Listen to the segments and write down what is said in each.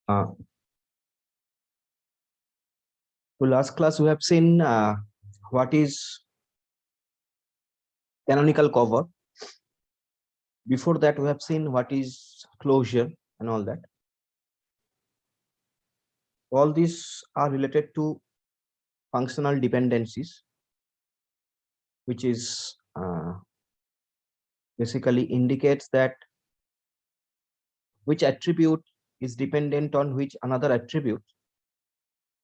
So last class we have seen what is canonical cover. Before that we have seen what is closure and all that. All these are related to functional dependencies, which is basically indicates that which attribute is dependent on which another attribute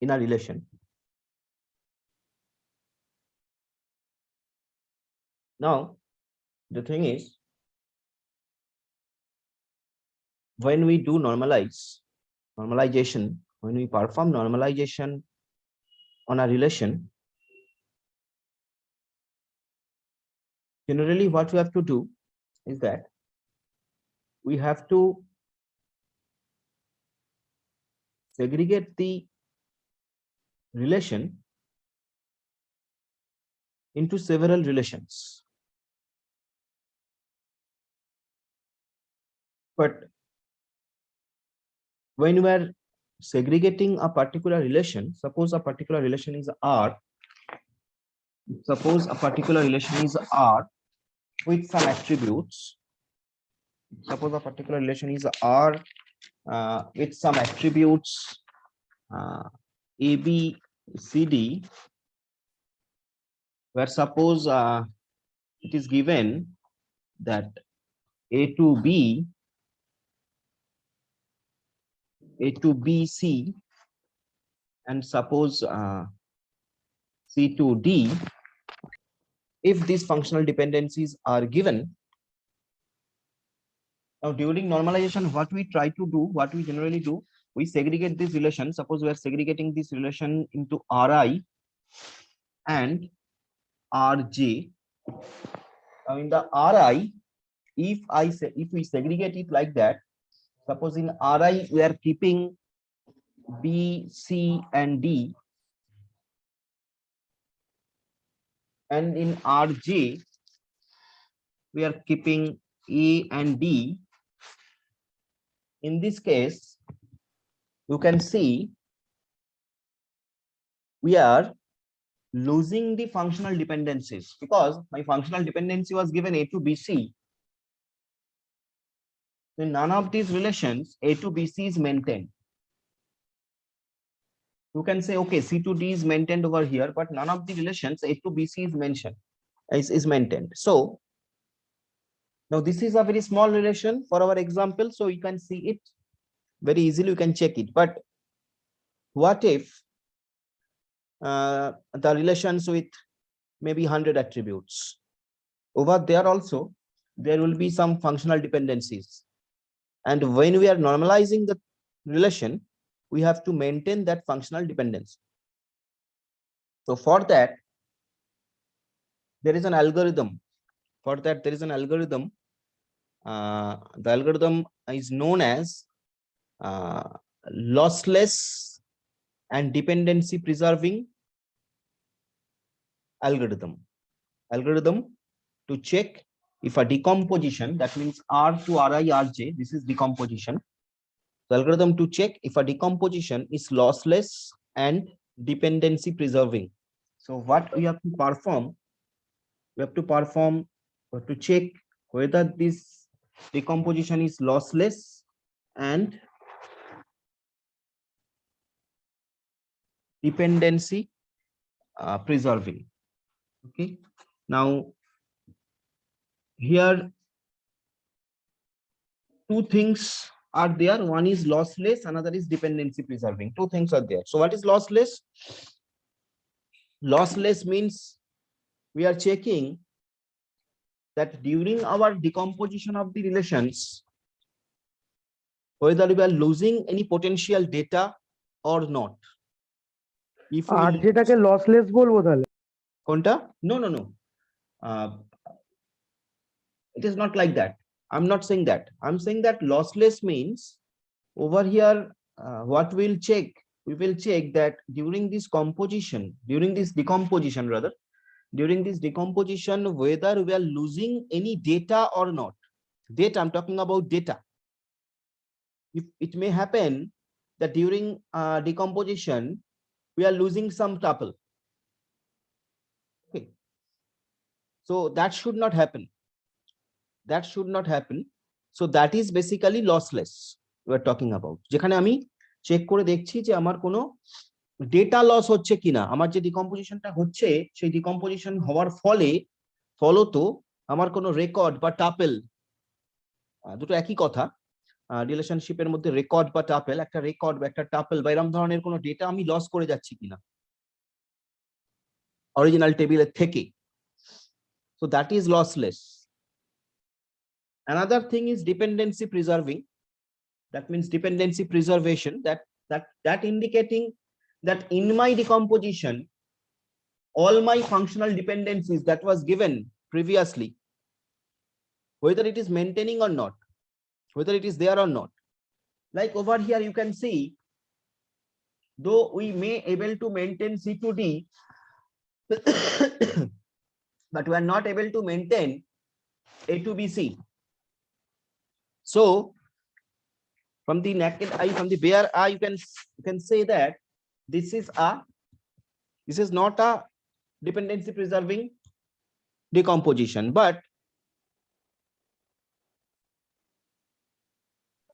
in a relation. Now, the thing is, when we do normalization, when we perform normalization on a relation, generally what we have to do is that we have to segregate the relation into several relations. But when we are segregating a particular relation, suppose a particular relation is R, suppose a particular relation is R with some attributes, suppose a particular relation is R with some attributes A, B, C, D, where suppose it is given that A to B, A to B, C, and suppose C to D. If these functional dependencies are given, now during normalization, what we try to do, what we generally do, we segregate this relation. Suppose we are segregating this relation into Ri and Rj. Now in the Ri, if we segregate it like that, suppose in Ri we are keeping B, C, and D, and in Rj we are keeping A and D. In this case, you can see we are losing the functional dependencies because my functional dependency was given A to BC. In none of these relations, A to BC is maintained. You can say, okay, C to D is maintained over here, but none of the relations A to BC is mentioned, is maintained. So now this is a very small relation for our example, so you can see it very easily, you can check it. But what if the relations with maybe 100 attributes? Over there also, there will be some functional dependencies. And when we are normalizing the relation, we have to maintain that functional dependency. So for that, there is an algorithm. For that, there is an algorithm. The algorithm is known as lossless and dependency preserving algorithm. Algorithm to check if a decomposition, that means R to Ri, Rj, this is decomposition. The algorithm to check if a decomposition is lossless and dependency preserving. So what we have to perform, to check whether this decomposition is lossless and dependency preserving. Okay, now here two things are there. One is lossless, another is dependency preserving. Two things are there. So what is lossless? Lossless means we are checking that during our decomposition of the relations, whether we are losing any potential data or not. If আর যেটাকে lossless বলবো তাহলে কোনটা? No. It is not like that. I'm not saying that. I'm saying that lossless means over here what we'll check, we will check that during this decomposition rather, during this decomposition, whether we are losing any data or not. Data, I'm talking about data. If it may happen that during decomposition we are losing some tuple. Okay, so that should not happen. That should not happen. So that is basically lossless we are talking about, যেখানে আমি check করে দেখছি যে আমার কোনো data loss হচ্ছে কিনা। আমার যে ডিকম্পোজিশনটা হচ্ছে সেই ডিকম্পোজিশন হওয়ার ফলে ফলত আমার কোনো রেকর্ড বা টাপেল, দুটো একই কথা, রিলেশনশিপের মধ্যে রেকর্ড বা টাপেল, একটা রেকর্ড বা একটা টাপেল বা এরকম ধরনের কোনো ডেটা আমি লস করে যাচ্ছি কিনা অরিজিনাল টেবিলের থেকে। So that is lossless. Another thing is dependency preserving. That means dependency preservation, that indicating that in my decomposition all my functional dependencies that was given previously, whether it is maintaining or not, whether it is there or not. Like over here you can see, though we may able to maintain C2D but we are not able to maintain A to BC. So from the naked eye, from the bare eye, you can say that this is not a dependency preserving decomposition, but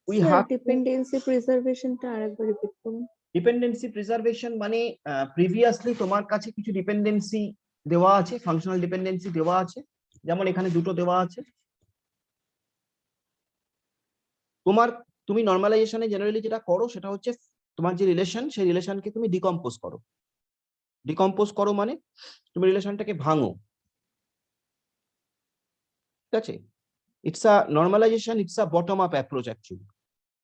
we have dependency প্রিজার্ভেশনটা আরেকবার repeat করুন। Dependency preservation মানে previously তোমার কাছে কিছু dependency দেওয়া আছে, functional dependency দেওয়া আছে, যেমন এখানে দুটো দেওয়া আছে। তুমি নরমালাইজেশনে জেনারেলি যেটা করো সেটা হচ্ছে তোমার যে রিলেশন সেই রিলেশনকে তুমি ডিকম্পোজ করো। ডিকম্পোজ করো মানে তুমি রিলেশনটাকে ভাঙো, ঠিক আছে? It's a normalization, it's a bottom up approach actually.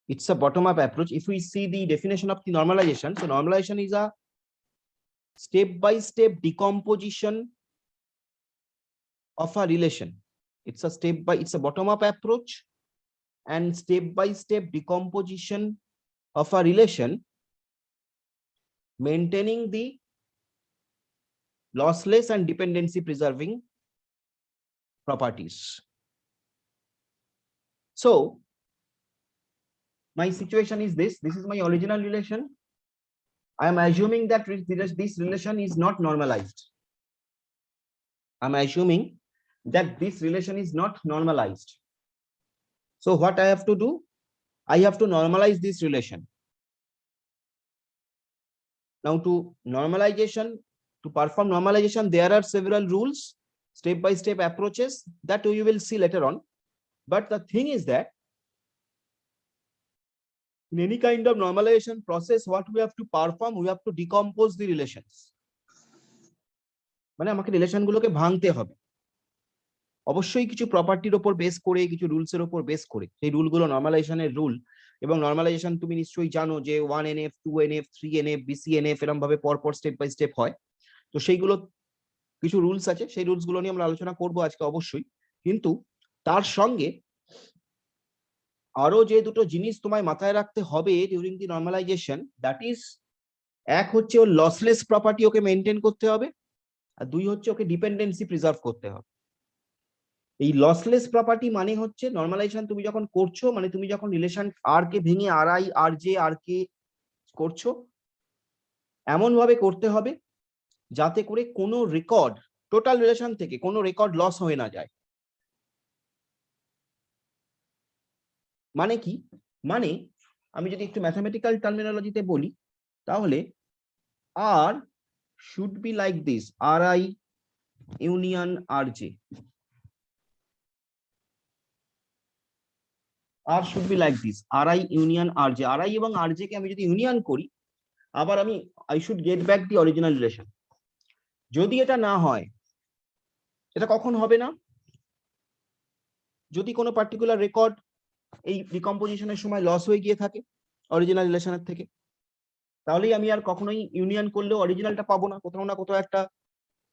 It's a bottom up approach. If we see the definition of the normalization, so normalization is a step by step decomposition of a relation. It's a bottom up approach and step by step decomposition of a relation, maintaining the lossless and dependency preserving properties. So my situation is this is my original relation. I am assuming that this relation is not normalized. I'm assuming that this relation is not normalized. So what I have to do? I have to normalize this relation. Now to perform normalization, there are several rules, step-by-step approaches that you will see later on. But the thing is that in any kind of normalization process, what we have to perform, we have to decompose the relations. মানে আমাকে relation গুলোকে ভাঙতে হবে, অবশ্যই কিছু প্রপার্টির উপর base করে, কিছু রুলস এর উপর বেস করে। সেই রুলগুলো নরমালাইজেশনের রুল, এবং নরমালাইজেশন তুমি নিশ্চয়ই জানো যে 1NF 2NF 3NF BCNF এরকম ভাবে পরপর স্টেপ বাই স্টেপ হয়। তো সেইগুলো কিছু রুলস আছে, সেই রুলস গুলো নিয়ে আমরা আলোচনা করব আজকে অবশ্যই। কিন্তু তার সঙ্গে আরো যে দুটো জিনিস তোমায় মাথায় রাখতে হবে during the normalisation, that is, এক হচ্ছে ওর লসলেস প্রপার্টি ওকে মেনটেন করতে হবে, আর দুই হচ্ছে ওকে ডিপেন্ডেন্সি প্রিজার্ভ করতে হবে। এই লসলেস প্রপার্টি মানে হচ্ছে নরমালাইজেশন তুমি যখন করছো, মানে তুমি যখন রিলেশন আর কে ভেঙে আর আই আর জে আর কে করছো, এমন ভাবে করতে হবে যাতে করে কোনো রেকর্ড টোটাল রিলেশন থেকে কোনো রেকর্ড লস হয়ে না যায়। মানে কি? মানে আমি যদি একটু ম্যাথমেটিক্যাল টার্মিনোলজিতে বলি, তাহলে R should be like this, R I union R J, R should be like this, R I union R J. R I এবং আর জে কে আমি যদি ইউনিয়ন করি, আবার আমি I should get back the original relation. যদি এটা না হয়, এটা কখন হবে না? যদি কোনো পার্টিকুলার রেকর্ড এই ডিকম্পোজিশনের সময় লস হয়ে গিয়ে থাকে অরিজিনাল রিলেশনের থেকে, তাহলেই আমি আর কখনোই ইউনিয়ন করলেও অরিজিনালটা পাবো না, কোথাও না কোথাও একটা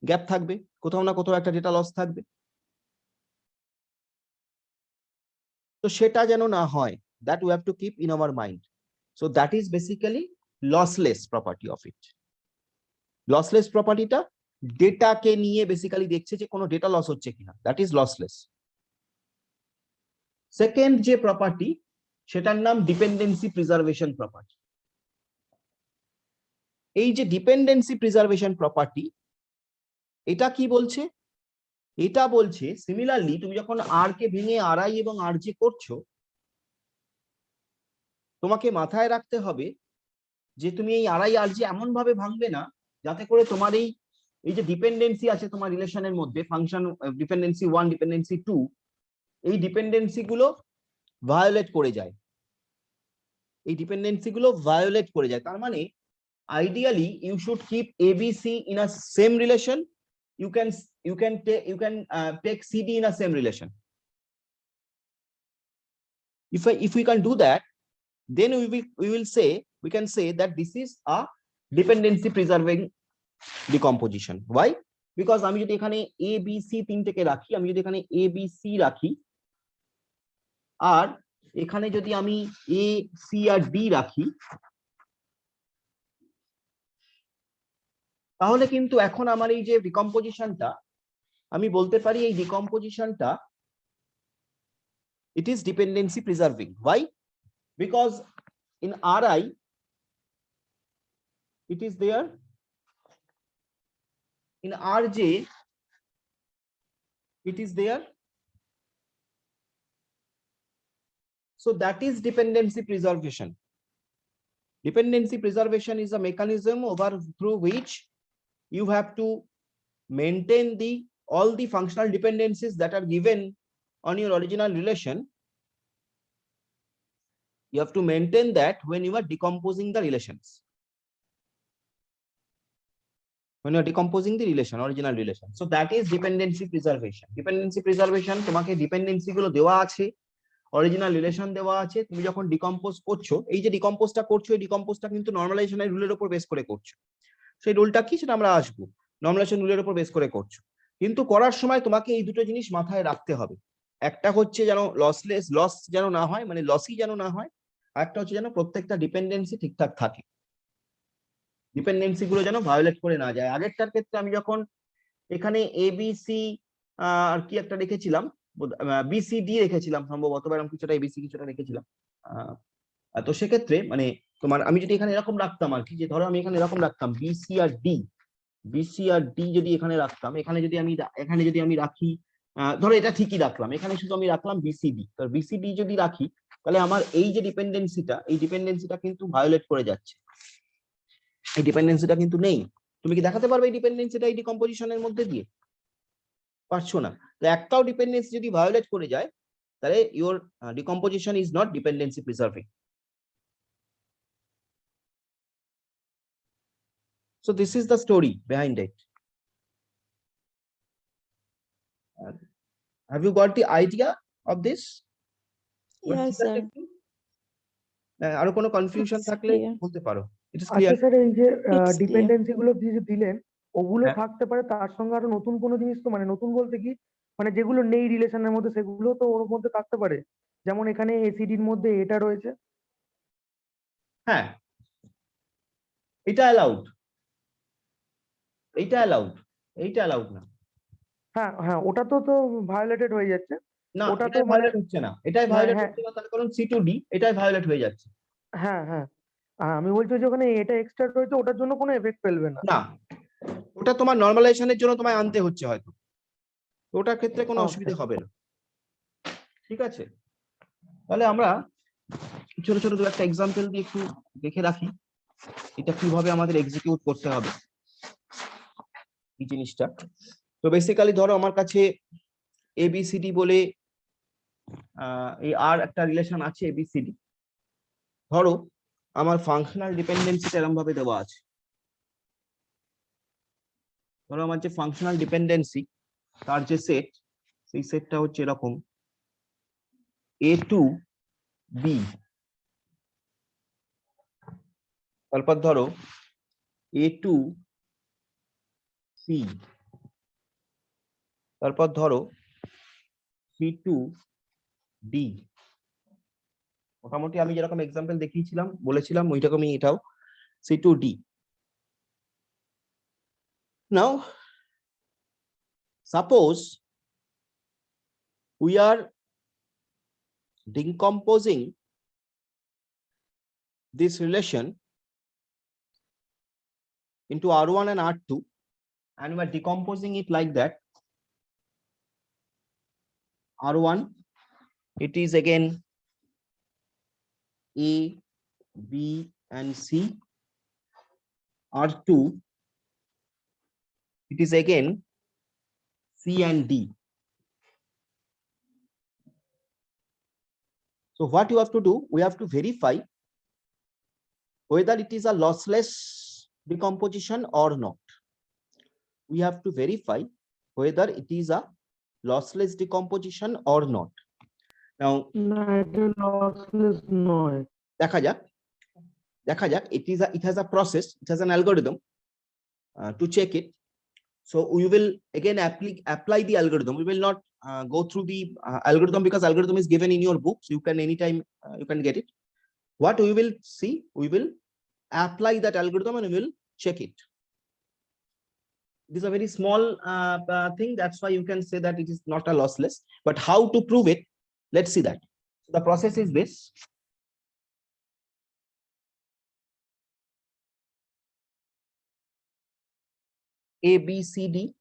গ্যাপ থাকবে, কোথাও না কোথাও একটা ডেটা লস থাকবে। তো সেটা যেন না হয়, that we have to keep in our mind. So that is basically lossless property of it. Lossless প্রপার্টিটা ডেটাকে নিয়ে বেসিক্যালি দেখছে যে কোনো ডেটা লস হচ্ছে কিনা, that is lossless. সেকেন্ড যে প্রপার্টি, সেটার নাম ডিপেন্ডেন্সি প্রিজার্ভেশন প্রপার্টি। এই যে ডিপেন্ডেন্সি প্রিজার্ভেশন প্রপার্টি, এটা কি বলছে? এটা বলছে সিমিলারলি তুমি যখন আর কে ভেঙে আর আই এবং আর জে করছো, তোমাকে মাথায় রাখতে হবে যে তুমি এই আর আই আর জে এমন ভাবে ভাঙবে না যাতে করে তোমার এই এই যে ডিপেন্ডেন্সি আছে তোমার রিলেশনের মধ্যে, ফাংশন ডিপেন্ডেন্সি 1 ডিপেন্ডেন্সি 2, এই ডিপেন্ডেন্সি গুলো ভায়োলেট করে যায়, এই ডিপেন্ডেন্সি গুলো ভায়োলেট করে যায়। তার মানে ideally you should keep ABC in a same relation. You can take CD in a same relation. If we can do that, then we can say that this is a dependency preserving decomposition. Why? Because আমি যদি এখানে ABC তিনটেকে রাখি, আমি যদি এখানে ABC রাখি, আর এখানে যদি আমি AC আর D রাখি, তাহলে কিন্তু এখন আমার এই যে ডিকম্পোজিশনটা, আমি বলতে পারি এই ডিকম্পোজিশনটা it is dependency preserving. Why? Because in Ri it is there, in Rj it is there, so that is dependency preservation. Dependency preservation is a mechanism through which you have to maintain all the functional dependencies that are given on your original relation. You have to maintain that when you are decomposing the relations. When you are decomposing the relation, original relation. So that is dependency preservation. Dependency preservation, তোমাকে dependency গুলো দেওয়া আছে, original relation দেওয়া আছে, তুমি যখন decompose করছো, এই যে ডিকম্পোজটা করছো, এই ডিকম্পোজটা কিন্তু নরমালাইজেশনের রুলের উপর বেস করে করছো। সেই রুলটা কি সেটা আমরা আসবো, নরমালাইজেশন রুলের উপর বেস করে করছো, কিন্তু করার সময় তোমাকে এই দুটো জিনিস মাথায় রাখতে হবে। একটা হচ্ছে যেন লস যেন না হয়, মানে লসই যেন না হয়, আর একটা হচ্ছে যেন প্রত্যেকটা ডিপেন্ডেন্সি ঠিকঠাক থাকে, ডিপেন্ডেন্সি গুলো যেন ভায়োলেট করে না যায়। আগেরটার ক্ষেত্রে আমি যখন এখানে এবিসি আর কি একটা রেখেছিলাম, বিসিডি রেখেছিলাম সম্ভবত, এরকম কিছুটা এবিসি কিছুটা রেখেছিলাম, তো সেক্ষেত্রে মানে তোমার আমি যদি এখানে এরকম রাখতাম আর কি, যে ধরো আমি এখানে এরকম রাখতাম বিসি আর ডি যদি এখানে রাখতাম, এখানে যদি আমি রাখি, ধরো এটা ঠিকই রাখলাম, এখানে শুধু আমি রাখলাম বিসিডি, তো বিসিডি যদি রাখি তাহলে আমার এই যে ডিপেন্ডেন্সিটা, এই ডিপেন্ডেন্সিটা কিন্তু ভায়োলেট করে যাচ্ছে, এই ডিপেন্ডেন্সিটা কিন্তু নেই। তুমি কি দেখাতে পারবে এই ডিপেন্ডেন্সিটা এই ডিকম্পোজিশনের মধ্যে দিয়ে? পারছো না। তো একটাও ডিপেন্ডেন্সি যদি ভায়োলেট করে যায়, তাহলে your decomposition is not dependency preserving. So this is the story behind it. Have you got the idea of this? Yes, sir. আরো কোনো কনফিউশন It's থাকলে clear. বলতে পারো। It is আচ্ছা clear. স্যার, এই যে It's clear. ডিপেন্ডেন্সি গুলো যে দিলেন, ওগুলো হ্যাঁ। থাকতে পারে তার সঙ্গে আরো নতুন কোনো জিনিস, তো মানে নতুন বলতে কি, মানে যেগুলো নেই রিলেশনের মধ্যে সেগুলো তো ওর মধ্যে থাকতে পারে, যেমন এখানে এসিডির মধ্যে এটা রয়েছে। হ্যাঁ, এটা অ্যালাউড, এইটা অ্যালাউড, এইটা অ্যালাউড না। হ্যাঁ হ্যাঁ, ওটা তো ভায়োলেটেড হয়ে যাচ্ছে। না, ওটা তো এটাই মানে ভায়োলেট হচ্ছে না, এটাই হ্যাঁ ভায়োলেট হ্যাঁ হচ্ছে না, তার কারণ C2D এটাই ভায়োলেট হয়ে যাচ্ছে। হ্যাঁ হ্যাঁ, আমি বলছি যে ওখানে এটা এক্সট্রা রয়েছে, ওটার জন্য কোনো এফেক্ট ফেলবে না। না, ওটা তোমার নরমালাইজেশনের জন্য তোমায় আনতে হচ্ছে হয়তো, ওটার ক্ষেত্রে কোনো অসুবিধা হবে না। ঠিক আছে, তাহলে আমরা ছোট ছোট দু একটা এক্সাম্পল দিয়ে একটু দেখে রাখি এটা কিভাবে আমাদের এক্সিকিউট করতে হবে এই জিনিসটা। তো বেসিক্যালি ধরো আমার কাছে এবিসিডি বলে এই আর একটা রিলেশন আছে এবিসিডি। ধরো আমার ফাংশনাল ডিপেন্ডেন্সিটা এরকম ভাবে দেওয়া আছে, ধরো আমার যে ফাংশনাল ডিপেন্ডেন্সি তার যে সেট, সেই সেটটা হচ্ছে এরকম এ টু বি, তারপর ধরো এ টু সি, তারপর ধরো সি টু ডি। মোটামুটি আমি যেরকম এক্সাম্পল দেখিয়েছিলাম বলেছিলাম ওই রকমই এটাও C2D. Now suppose we are decomposing this relation into R1 and R2, and we are decomposing it like that. R1, it is again A, B, and C. R2, it is again C and D. So what you have to do, we have to verify whether it is a lossless decomposition or not. We have to verify whether it is a lossless decomposition or not. Now, lossless নয়। দেখা যাক, it has a process, it has an algorithm to check it. So we will again apply the algorithm. We will not go through the algorithm, because algorithm is given in your books. You can anytime you can get it. What we will see, we will apply that algorithm and we will check it. This is a very small thing. That's why you can say that it is not a lossless. But how to prove it? Let's see that. The process is this. A, B, C, D.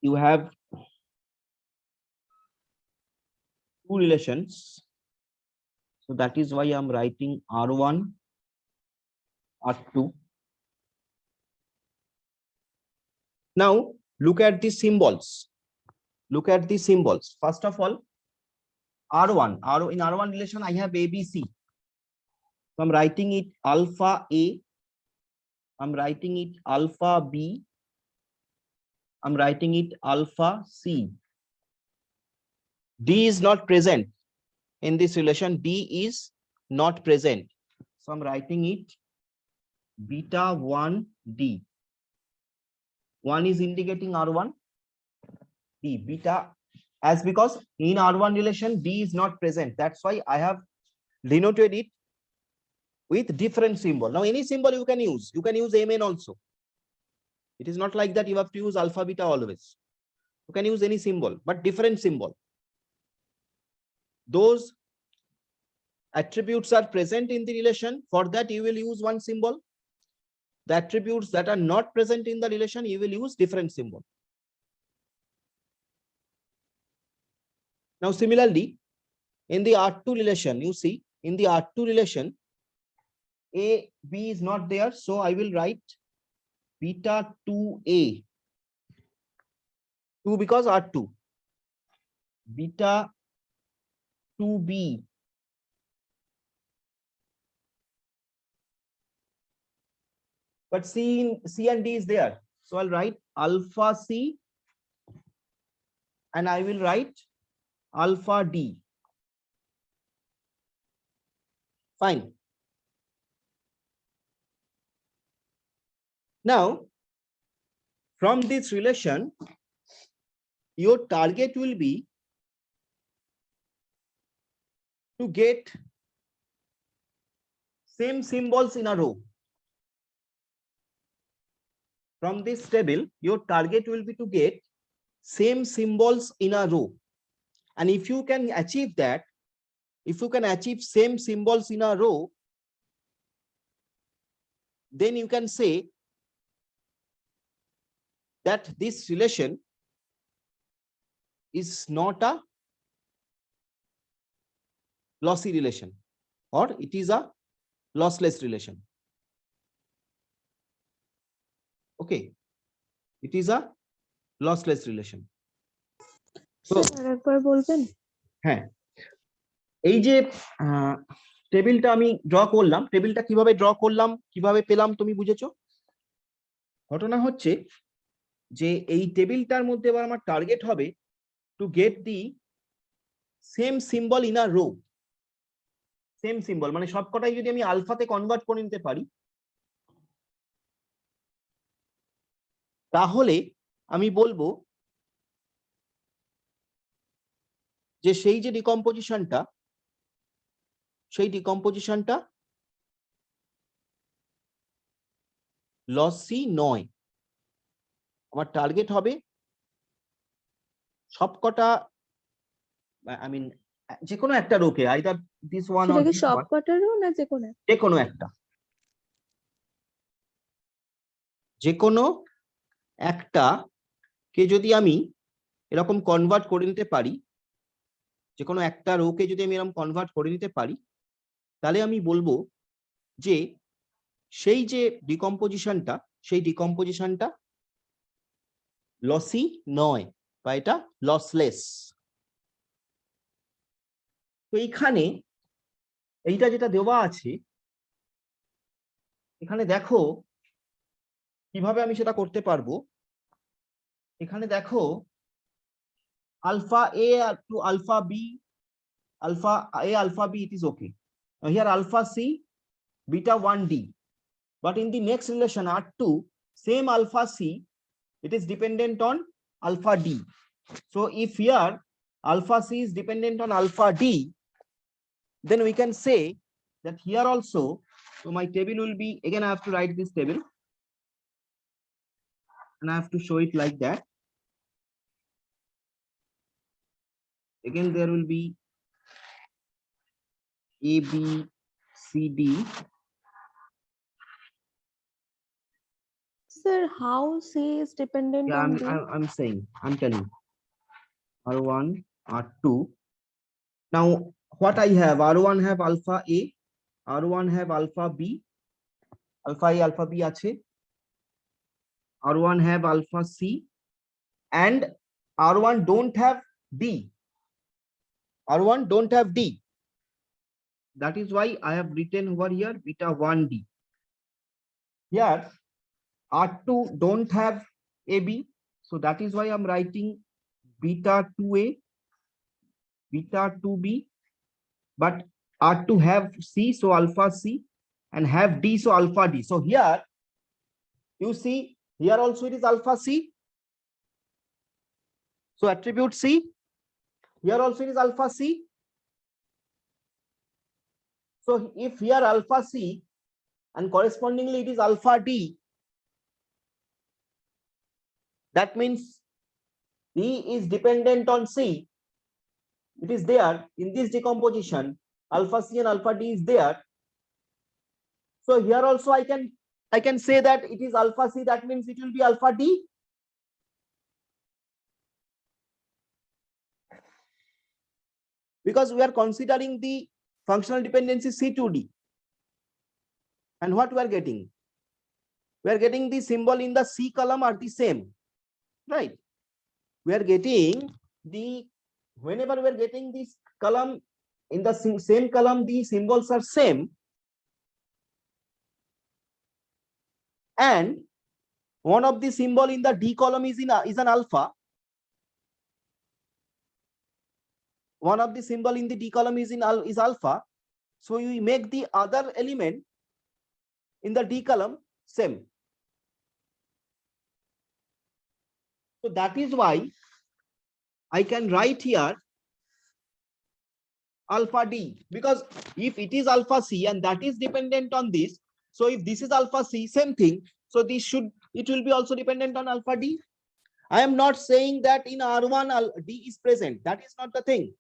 You have two relations. So that is why I'm writing R1, R2. Now look at the symbols. Look at the symbols. First of all, R1. In R1 relation, I have ABC. So I'm writing it alpha A. I'm writing it alpha B. I'm writing it alpha C. D is not present in this relation. D is not present. So I'm writing it beta 1 D. 1 is indicating R1, D, beta, as because in R1 relation, D is not present. That's why I have denoted it with different symbol. Now, any symbol you can use. You can use Mn also. It is not like that you have to use alpha, beta always. You can use any symbol, but different symbol. Those attributes are present in the relation. For that, you will use one symbol. The attributes that are not present in the relation, you will use different symbol. Now, similarly, in the R2 relation, you see, in the R2 relation, A, B is not there. So I will write beta 2A. 2 because R2. Beta 2B. But C and D is there. So I'll write alpha C and I will write alpha D. Fine. Now, from this relation, your target will be to get same symbols in a row. From this table, your target will be to get same symbols in a row. And if you can achieve that, if you can achieve same symbols in a row, then you can say that this relation is not a lossy relation, or it is a lossless relation. Okay, it is a lossless relation. So, একবার বলবেন? হ্যাঁ, এই যে টেবিলটা আমি draw করলাম, টেবিলটা কিভাবে ড্র করলাম, কিভাবে পেলাম তুমি বুঝেছো? ঘটনা হচ্ছে যে এই টেবিলটার মধ্যে এবার আমার টার্গেট হবে to get the same symbol in a rho. Same symbol মানে সবকটাই যদি আমি আলফাতে কনভার্ট করে নিতে পারি, তাহলে আমি বলবো যে সেই যে ডিকম্পোজিশনটা, সেই ডিকম্পোজিশনটা লসি নয়। আমার টার্গেট হবে সবকটা, আই মিন যে কোনো একটা রোকে, আইদার দিস ওয়ান সেটা অর কি দিস সব ওয়ান, কটারও না যে কোনো? যে কোনো একটা, যে কোনো একটা কে যদি আমি এরকম কনভার্ট করে নিতে পারি, যে কোনো একটা রোকে যদি আমি এরকম কনভার্ট করে নিতে পারি, তাহলে আমি বলবো যে সেই যে ডিকম্পোজিশনটা, সেই ডিকম্পোজিশনটা লসি নয় বা এটা লসলেস। তো এইখানে এইটা যেটা দেওয়া আছে, এখানে দেখো কিভাবে আমি সেটা করতে পারবো। এখানে দেখো alpha A to alpha B, alpha A alpha B, it is okay. Now here alpha C beta 1D, but in the next relation R2, same alpha C, it is dependent on alpha D. So if here alpha C is dependent on alpha D, then we can say that here also, so my table will be, again I have to write this table and I have to show it like that. Again there will be A, B, C, D. Sir, how C is dependent Yeah, on D? I'm saying, I'm telling R1, R2. Now what I have, R1 have alpha A, R1 have alpha B, alpha A, alpha B ache, R1 have alpha C, and R1 don't have D. R1 don't have D. That is why I have written over here beta 1D. Here R2 don't have AB, so that is why I'm writing beta 2A, beta 2B, but R2 have C, so alpha C, and have D, so alpha D. So here you see, here also it is alpha C, so attribute C, here also it is alpha C. So if here alpha C and correspondingly it is alpha D, that means D is dependent on C. It is there in this decomposition, alpha C and alpha D is there. So here also I can say that it is alpha C, that means it will be alpha D. Because we are considering the functional dependency C to D. And what we are getting? We are getting the symbol in the C column are the same, right? We are getting the, whenever we are getting this column in the same column, the symbols are same, and one of the symbol in the D column is an alpha. One of the symbol in the D column is alpha. So we make the other element in the D column same. So that is why I can write here alpha D, because if it is alpha C and that is dependent on this, so if this is alpha C, same thing, so this it will be also dependent on alpha D. I am not saying that in R1 D is present, that is not the thing.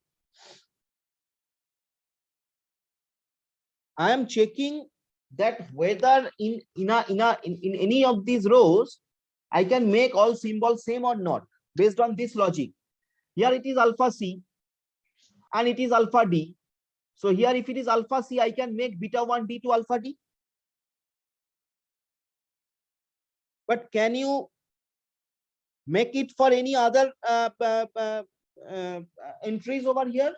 I am checking that whether in any of these rows I can make all symbols same or not, based on this logic. Here it is alpha C and it is alpha D. So here if it is alpha C, I can make beta 1D to alpha D. But can you make it for any other entries over here?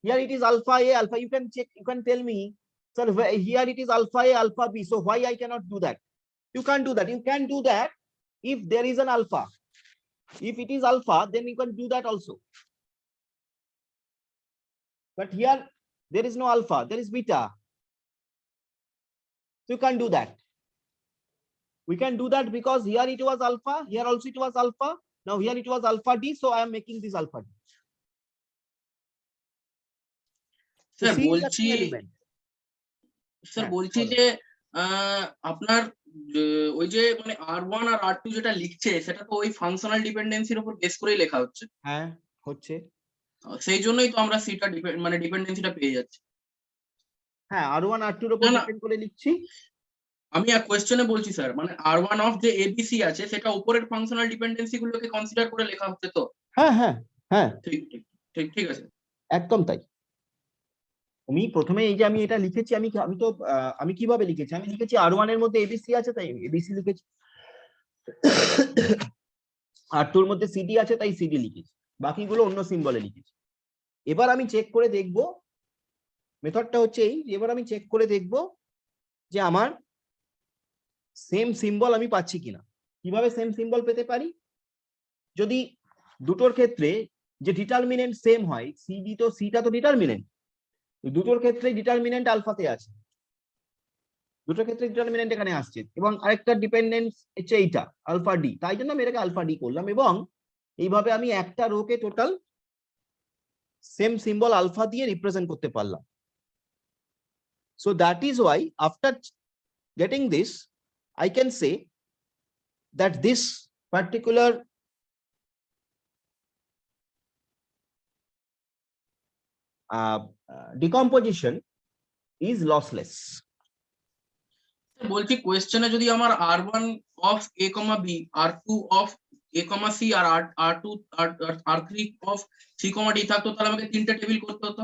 Here it is alpha A, alpha. You can check, you can tell me, sir, here it is alpha A, alpha B. So why I cannot do that? You can't do that. You can do that if there is an alpha. If it is alpha, then you can do that also. But here there is no alpha, there is beta. So you can't do that. We can do that because here it was alpha, here also it was alpha. Now here it was alpha D, so I am making this alpha D. Sir বলছি element. Sir হ্যাঁ, বলছি বলো। যে আপনার যে ওই যে মানে R1 আর R2 যেটা লিখছে সেটা তো ওই ফাংশনাল ডিপেন্ডেন্সির উপর বেস করেই লেখা হচ্ছে। হ্যাঁ হচ্ছে। সেই জন্যই তো আমরা সিটা মানে ডিপেন্ডেন্সিটা পেয়ে যাচ্ছি। হ্যাঁ R1 R2 এর উপর না, না। ডিপেন্ড করে লিখছি। আমি এক কোয়েশ্চেনে বলছি স্যার, মানে R1 অফ যে ABC আছে সেটা উপরের ফাংশনাল ডিপেন্ডেন্সি গুলোকে কনসিডার করে লেখা হচ্ছে তো। হ্যাঁ হ্যাঁ হ্যাঁ ঠিক ঠিক ঠিক ঠিক আছে। একদম তাই। আমি প্রথমে এই যে আমি এটা লিখেছি, আমি কিভাবে লিখেছি, আমি লিখেছি R1 এর মধ্যে ABC আছে তাই ABC লিখেছি, R2 এর মধ্যে CD আছে তাই CD লিখেছি, বাকিগুলো অন্য সিম্বলে লিখেছি। এবার আমি চেক করে দেখব, মেথডটা হচ্ছে এই, এবার আমি চেক করে দেখব যে আমার সেম সিম্বল আমি পাচ্ছি কিনা। কিভাবে সেম সিম্বল পেতে পারি? যদি দুটোর ক্ষেত্রে যে ডিটারমিনেন্ট সেম হয়, সিটা তো ডিটারমিনেন্ট, দুটোর ক্ষেত্রে ডিটারমিনেন্ট আলফাতে আছে, দুটোর ক্ষেত্রে ডিটারমিনেন্ট এখানে আসছে, এবং আরেকটা ডিপেন্ডেন্স হচ্ছে এইটা আলফা ডি, তাই জন্য আমি এটাকে আলফা ডি করলাম, এবং এইভাবে আমি একটা রোকে টোটাল সেম সিম্বল আলফা দিয়ে রিপ্রেজেন্ট করতে পারলাম। So that is why after getting this, I can say that this particular decomposition is lossless. বলছি কোয়েশ্চেনে যদি আমার R1 of A, B, R2 of A, C আর R2 R3 of C, D থাকতো, তাহলে আমাকে তিনটে টেবিল করতে হতো,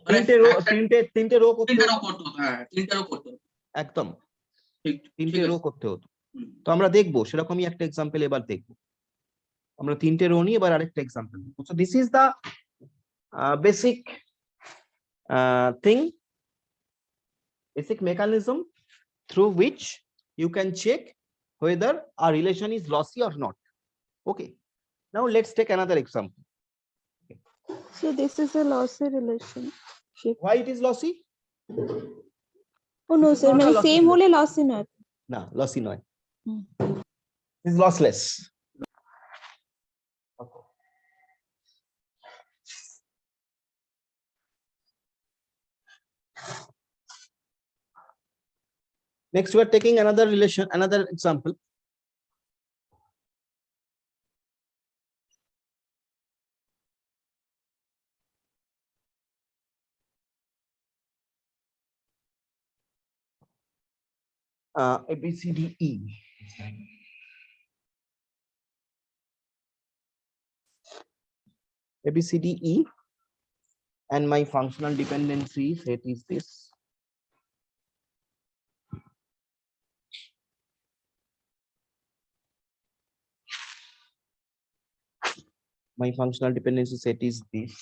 মানে তিনটে রো করতে তিনটে রো হতো। করতে হতো। হ্যাঁ, তিনটে রো করতে হতো। একদম ঠিক তিনটে ঠিক রো আছে। করতে হতো। তো আমরা দেখবো সেরকমই একটা এক্সাম্পল এবার দেখবো। আমরা তিনটে রো নিয়ে এবার আরেকটা example. So this is the basic thing, basic mechanism through which you can check whether a relation is lossy or not. Okay, now let's take another example. So this is a lossy relationship. Why it is lossy? Oh no, This is sir. not a মানে lossy same হলে relation. lossy নয়। না, lossy নয়, হুম। it is lossless. Okay. Next, we are taking another relation, another example. A, B, C, D, E. A, B, C, D, E, and my functional dependency set is this. My functional dependency set is this.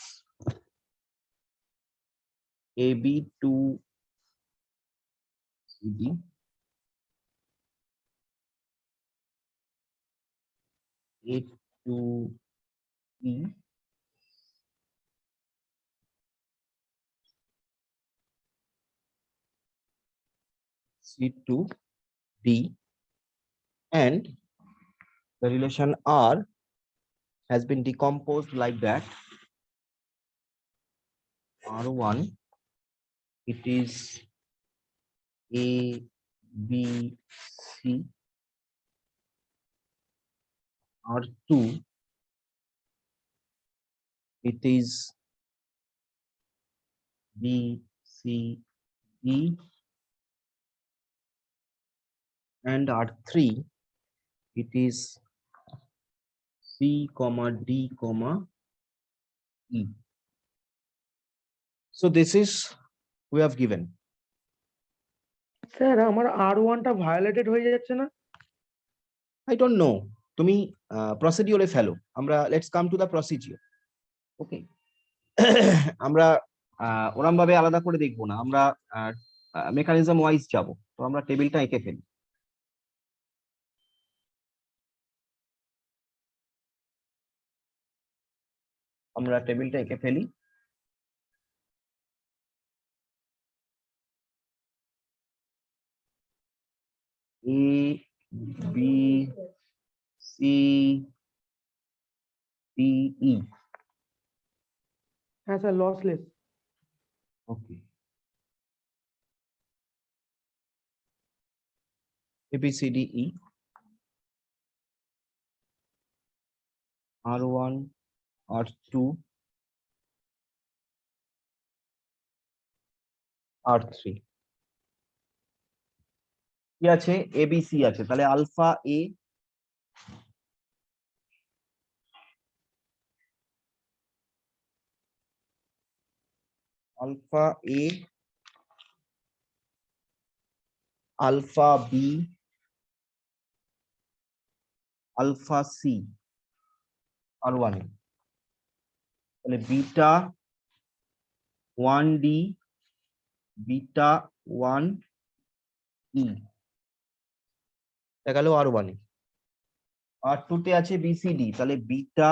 A, B to C, D. A to E. C to D, and the relation R has been decomposed like that. R1, it is A, B, C. R2, it is B, C, E, and R3, it is C, D, E. So this is we have given. Sir আমার R1 টা violated হয়ে যাচ্ছে না? I don't know. তুমি প্রসিডিওরে ফেলো। আমরা let's come to the procedure. Okay. আমরা ওরম ভাবে আলাদা করে দেখবো না, আমরা মেকানিজম ওয়াইজ যাব। তো আমরা টেবিলটা এঁকে ফেলি। আমরা টেবিলটা এঁকে ফেলি। A, B, C, D, E. হ্যাঁ sir, lossless. Okay. A B C D E, R1 R2 R3 কি আছে ABC আছে, তাহলে alpha A alpha A, alpha B, alpha C আর 1 তাহলে বিটা 1D বিটা 1E দেখা গেল R1 এ। R2 তে আছে BCD, তাহলে বিটা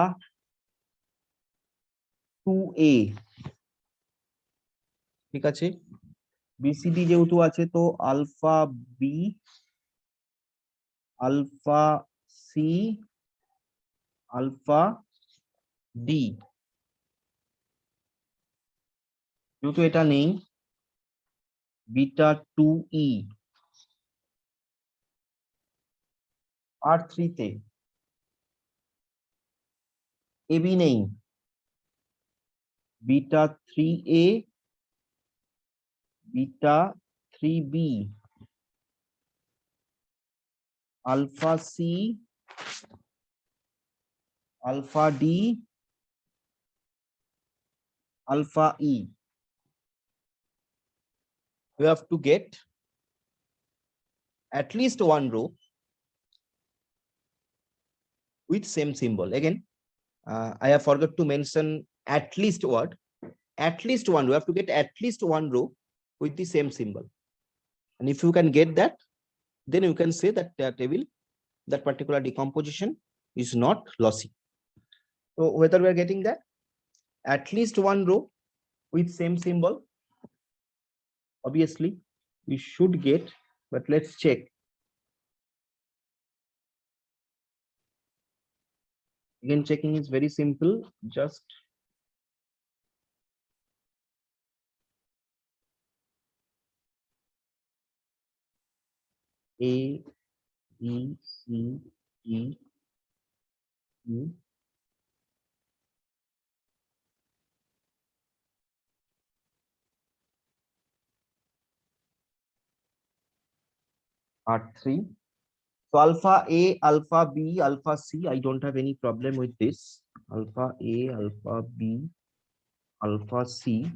2A, ঠিক আছে। BCD যেহেতু আছে তো alpha B alpha C alpha D, যেহেতু এটা নেই বিটা 2E। R3 তে AB নেই, beta 3A beta 3B alpha C alpha D alpha E. We have to get at least one row with same symbol. Again, I have forgot to mention at least word. At least one. We have to get at least one row with the same symbol. And if you can get that, then you can say that table, that particular decomposition is not lossy. So whether we are getting that at least one row with same symbol, obviously we should get, but let's check. Again, checking is very simple. Just A, E, C, E, E, R3. So alpha A, alpha B, alpha C, I don't have any problem with this. Alpha A, alpha B, alpha C.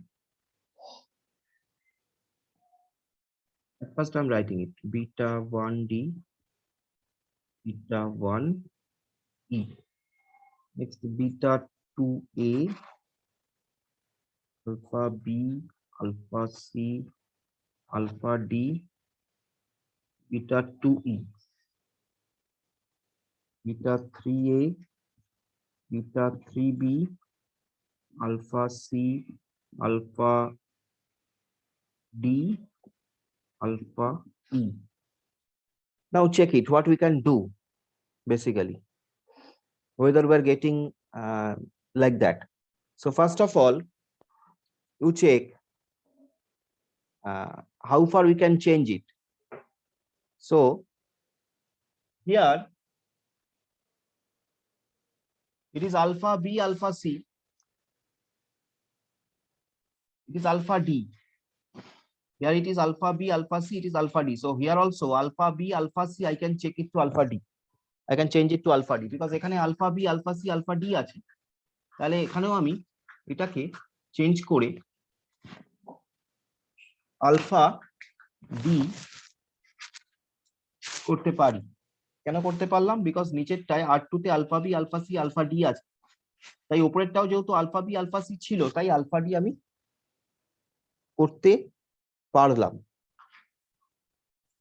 At first I'm writing it. Beta 1D, beta 1E. Next beta 2A, alpha B, alpha C, alpha D, beta 2E. Beta 3A, beta 3B, alpha C, alpha D, alpha E. Now check it, what we can do basically, whether we're getting like that. So first of all, you check how far we can change it. So here it is alpha B, alpha C. It is alpha D. Here it is alpha B, alpha C, it is alpha D. So here also alpha B, alpha C, I can check it to alpha D. I can change it to alpha D because এখানে alpha B, alpha C, alpha D আছে। তাহলে এখানেও আমি এটাকে change করে alpha D করতে পারি। কেন করতে পারলাম? বিকজ নিচেরটায় R2 তে alpha B, alpha C, alpha D আছে, তাই উপরেরটাও যেহেতু আলফা বি, আলফা সি ছিল, তাই আলফা ডি আমি করতে পারলাম।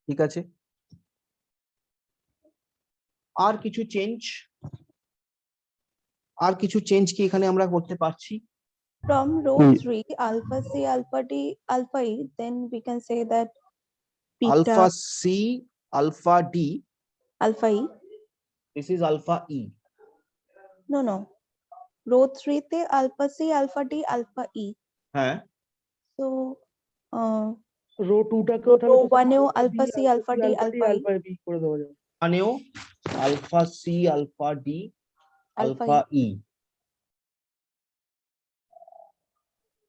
ঠিক আছে, আর কিছু চেঞ্জ কি এখানে আমরা করতে পারছি? From row 3, alpha C, alpha D, alpha E, then we can say that beta alpha C, alpha D, alpha E. This is alpha E. No. Row 3 te alpha C, alpha D, alpha E. হ্যাঁ, So rho 2 টাকেও তাহলে Row তো one এও alpha alpha B, C, alpha D, alpha alpha E, alpha B করে দেওয়া যাবে। মানেও alpha C alpha D alpha alpha E. E.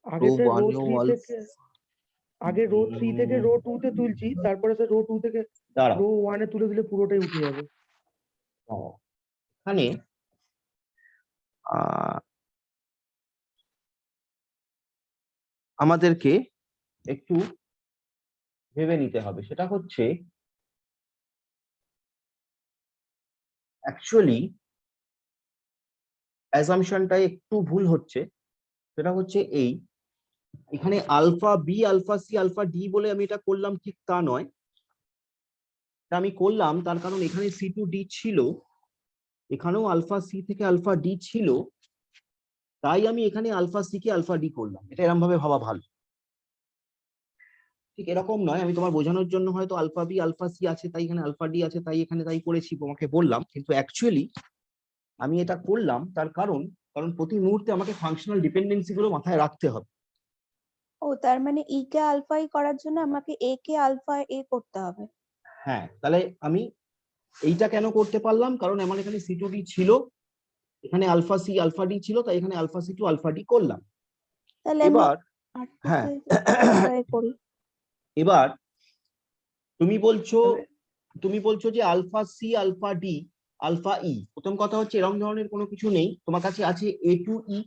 আগে sir rho বানেও 3 থেকে আগে রো 3 থেকে রো 2 তে তুলছি, তারপরে স্যার রো 2 থেকে দাঁড়াও, রো 1 এ তুলে দিলে পুরোটাই উঠে যাবে। এখানে আমাদেরকে একটু ভেবে নিতে হবে, সেটা হচ্ছে অ্যাকচুয়ালি অ্যাজাম্পশনটাই একটু ভুল হচ্ছে। সেটা হচ্ছে এই, এখানে alpha B alpha C alpha D বলে আমি এটা করলাম ঠিক তা নয়। এটা আমি করলাম তার কারণ এখানে সি টু ডি ছিল, এখানেও আলফা সি থেকে আলফা ডি ছিল, তাই আমি এখানে alpha C K alpha D করলাম। এটা এরকম ভাবে ভাবা ভালো, ঠিক এরকম নয়। আমি তোমার বোঝানোর জন্য হয়তো আলফা বি আলফা সি আছে তাই এখানে আলফা ডি আছে তাই এখানে তাই করেছি তোমাকে বললাম, কিন্তু অ্যাকচুয়ালি আমি এটা করলাম তার কারণ প্রতি মুহূর্তে আমাকে ফাংশনাল ডিপেন্ডেন্সি গুলো মাথায় রাখতে হবে। ও তার মানে E কে আলফা E করার জন্য আমাকে A কে আলফা A করতে হবে। হ্যাঁ, তাহলে আমি এইটা কেন করতে পারলাম, কারণ আমার এখানে সি টু ডি ছিল, এখানে আলফা সি আলফা ডি ছিল, তাই এখানে alpha C to alpha D করলাম। তাহলে আমি এবার R2 হ্যাঁ, তে ট্রাই করি। এবার তুমি তাহলে বলছো যে alpha C alpha D alpha E. প্রথম কথা হচ্ছে এরকম ধরনের কোনো কিছু নেই, তোমার কাছে আছে এ টু ই।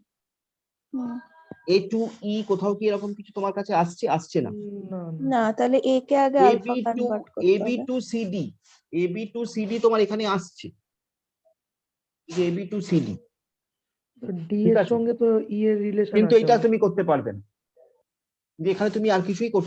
হুম, এ টু ই কোথাও কি এরকম কিছু তোমার কাছে আসছে না? না না তাহলে A কে আগে A alpha B to convert এ করতে বি হবে। To C D, A B to C D তোমার এখানে আসছে, A B to C D, D ঠিক এর আছে, সঙ্গে তো ই এর রিলেশন কিন্তু আছে এটা আমার। তুমি করতে পারবে না, যে এখানে তুমি আর কিছুই করতে